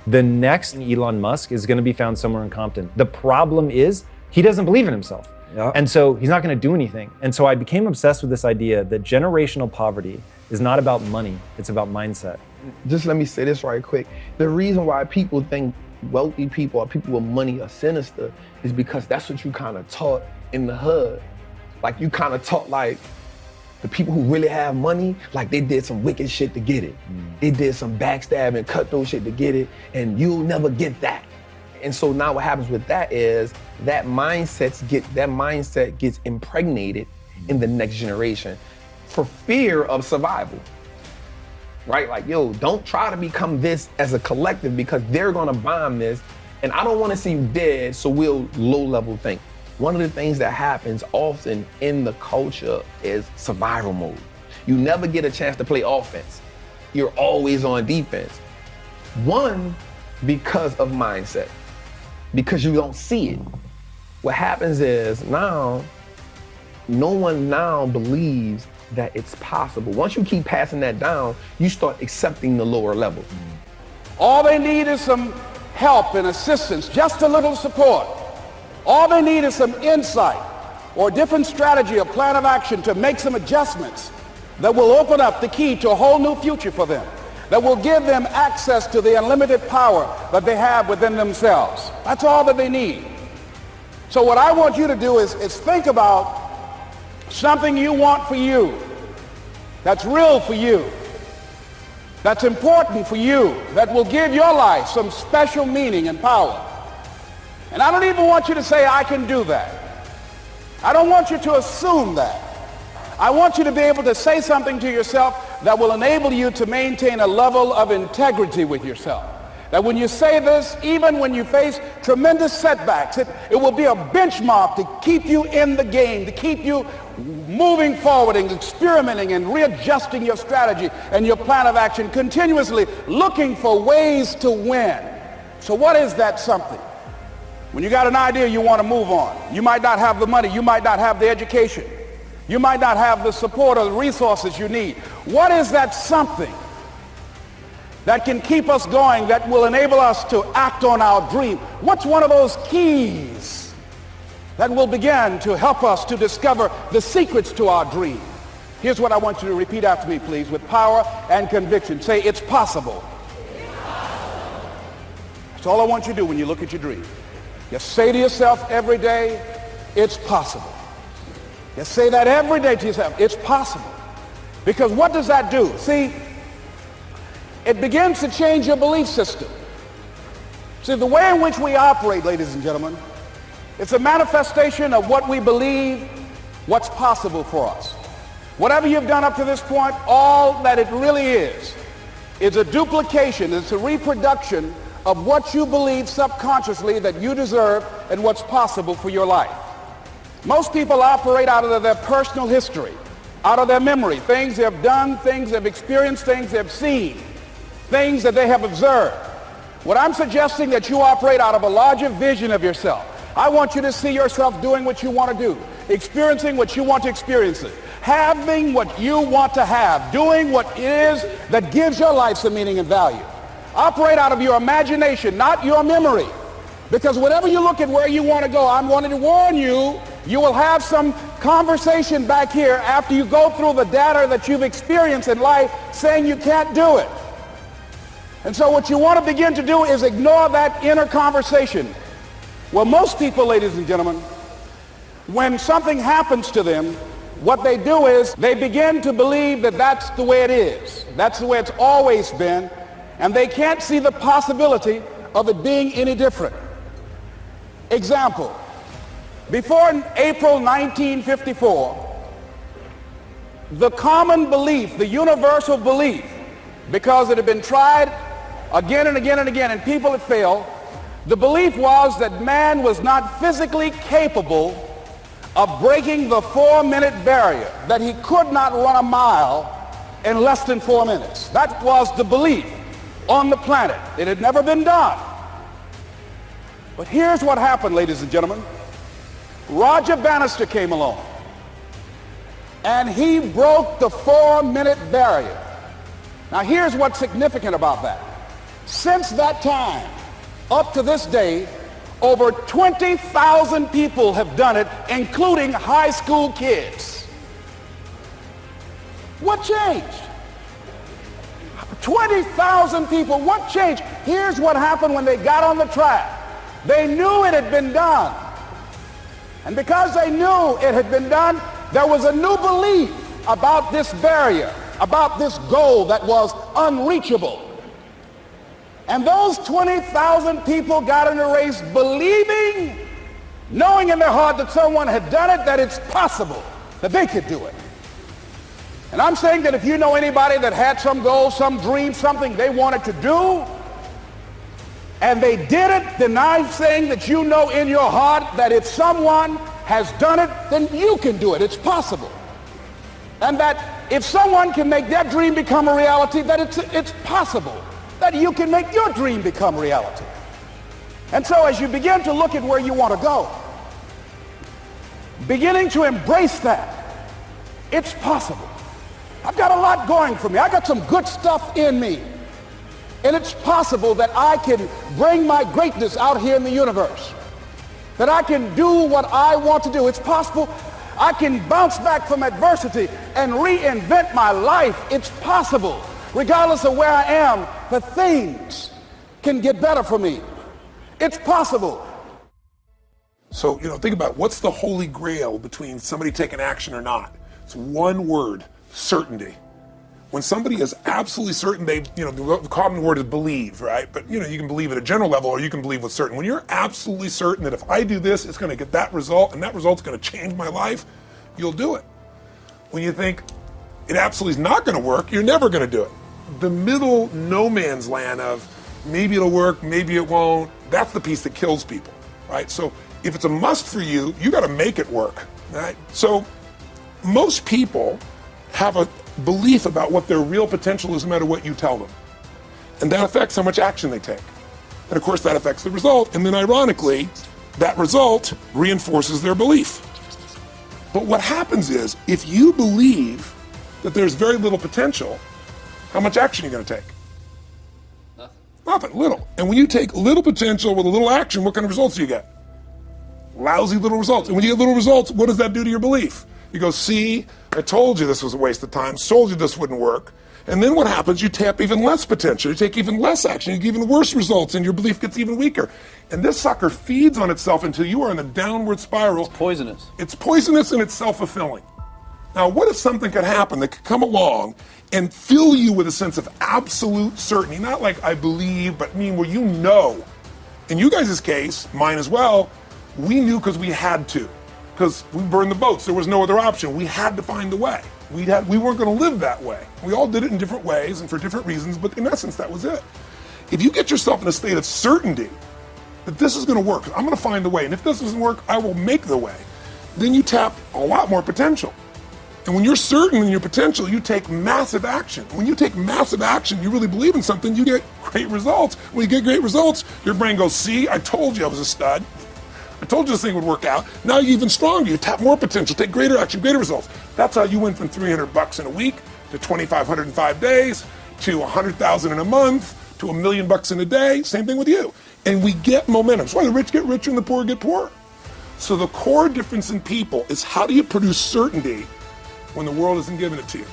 The next Elon Musk is going to be found somewhere in Compton. The problem is he doesn't believe in himself. Yeah. And so he's not going to do anything. And so I became obsessed with this idea that generational poverty is not about money, it's about mindset. Just let me say this right quick. The reason why people think wealthy people or people with money are sinister is because that's what you kind of taught in the hood. Like you kind of taught like the people who really have money, like they did some wicked shit to get it. They did some backstabbing, cutthroat shit to get it, and you'll never get that. And so now what happens with that is that mindset gets impregnated in the next generation for fear of survival, right? Like, yo, don't try to become this as a collective because they're gonna bomb this, and I don't wanna see you dead, so we'll low-level think. One of the things that happens often in the culture is survival mode. You never get a chance to play offense. You're always on defense. One, because of mindset, because you don't see it. What happens is now, no one now believes that it's possible. Once you keep passing that down, you start accepting the lower level. All they need is some help and assistance, just a little support. All they need is some insight or a different strategy, a plan of action to make some adjustments that will open up the key to a whole new future for them, that will give them access to the unlimited power that they have within themselves. That's all that they need. So what I want you to do is think about something you want for you, that's real for you, that's important for you, that will give your life some special meaning and power. And I don't even want you to say, I can do that. I don't want you to assume that. I want you to be able to say something to yourself that will enable you to maintain a level of integrity with yourself. That when you say this, even when you face tremendous setbacks, it will be a benchmark to keep you in the game, to keep you moving forward and experimenting and readjusting your strategy and your plan of action, continuously looking for ways to win. So what is that something? When you got an idea you want to move on, you might not have the money, you might not have the education, you might not have the support or the resources you need. What is that something that can keep us going, that will enable us to act on our dream? What's one of those keys that will begin to help us to discover the secrets to our dream? Here's what I want you to repeat after me, please, with power and conviction. Say, it's possible. That's all I want you to do when you look at your dream. Just say to yourself every day, it's possible. Just say that every day to yourself, it's possible. Because what does that do? See, it begins to change your belief system. See, the way in which we operate, ladies and gentlemen, it's a manifestation of what we believe, what's possible for us. Whatever you've done up to this point, all that it really is a duplication, it's a reproduction of what you believe subconsciously that you deserve and what's possible for your life. Most people operate out of their personal history, out of their memory, things they have done, things they've experienced, things they've seen, things that they have observed. What I'm suggesting that you operate out of a larger vision of yourself. I want you to see yourself doing what you want to do, experiencing what you want to experience, having what you want to have, doing what it is that gives your life some meaning and value. Operate out of your imagination, not your memory. Because whenever you look at where you want to go, I'm wanting to warn you, you will have some conversation back here after you go through the data that you've experienced in life saying you can't do it. And so what you want to begin to do is ignore that inner conversation. Well, most people, ladies and gentlemen, when something happens to them, what they do is they begin to believe that that's the way it is. That's the way it's always been. And they can't see the possibility of it being any different. Example, before April 1954, the common belief, the universal belief, because it had been tried again and again and again and people had failed, the belief was that man was not physically capable of breaking the 4-minute barrier, that he could not run a mile in less than 4 minutes. That was the belief on the planet. It had never been done. But here's what happened, ladies and gentlemen. Roger Bannister came along and he broke the 4-minute barrier. Now here's what's significant about that. Since that time, up to this day, over 20,000 people have done it, including high school kids. What changed? 20,000 people, what changed? Here's what happened when they got on the track. They knew it had been done. And because they knew it had been done, there was a new belief about this barrier, about this goal that was unreachable. And those 20,000 people got in the race believing, knowing in their heart that someone had done it, that it's possible, that they could do it. And I'm saying that if you know anybody that had some goal, some dream, something they wanted to do, and they did it, then I'm saying that you know in your heart that if someone has done it, then you can do it. It's possible. And that if someone can make their dream become a reality, that it's possible that you can make your dream become reality. And so as you begin to look at where you want to go, beginning to embrace that, it's possible. I've got a lot going for me. I got some good stuff in me. And it's possible that I can bring my greatness out here in the universe. That I can do what I want to do. It's possible I can bounce back from adversity and reinvent my life. It's possible. Regardless of where I am, the things can get better for me. It's possible. So, think about what's the holy grail between somebody taking action or not. It's one word, certainty. When somebody is absolutely certain, the common word is believe, right? But, you can believe at a general level or you can believe with certain. When you're absolutely certain that if I do this, it's going to get that result and that result's going to change my life, you'll do it. When you think it absolutely is not going to work, you're never going to do it. The middle no man's land of maybe it'll work, maybe it won't, that's the piece that kills people, right? So if it's a must for you, you got to make it work, right? So most people have a belief about what their real potential is no matter what you tell them. And that affects how much action they take. And of course that affects the result. And then ironically, that result reinforces their belief. But what happens is, if you believe that there's very little potential, how much action are you going to take? Nothing, little. And when you take little potential with a little action, what kind of results do you get? Lousy little results. And when you get little results, what does that do to your belief? You go, see, I told you this was a waste of time, told you this wouldn't work. And then what happens? You tap even less potential, you take even less action, you get even worse results, and your belief gets even weaker. And this sucker feeds on itself until you are in a downward spiral. It's poisonous. It's poisonous and it's self-fulfilling. Now, what if something could happen that could come along and fill you with a sense of absolute certainty? Not like I believe, but where you know. In you guys' case, mine as well, we knew because we had to. Because we burned the boats. There was no other option. We had to find a way. We weren't going to live that way. We all did it in different ways and for different reasons, but in essence, that was it. If you get yourself in a state of certainty that this is going to work, I'm going to find a way, and if this doesn't work, I will make the way, then you tap a lot more potential. And when you're certain in your potential, you take massive action. When you take massive action, you really believe in something, you get great results. When you get great results, your brain goes, see, I told you I was a stud. I told you this thing would work out. Now you're even stronger. You tap more potential, take greater action, greater results. That's how you went from $300 in a week to $2,500 in 5 days to $100,000 in a month to $1 million in a day. Same thing with you. And we get momentum. That's why the rich get richer and the poor get poorer. So the core difference in people is how do you produce certainty when the world isn't giving it to you?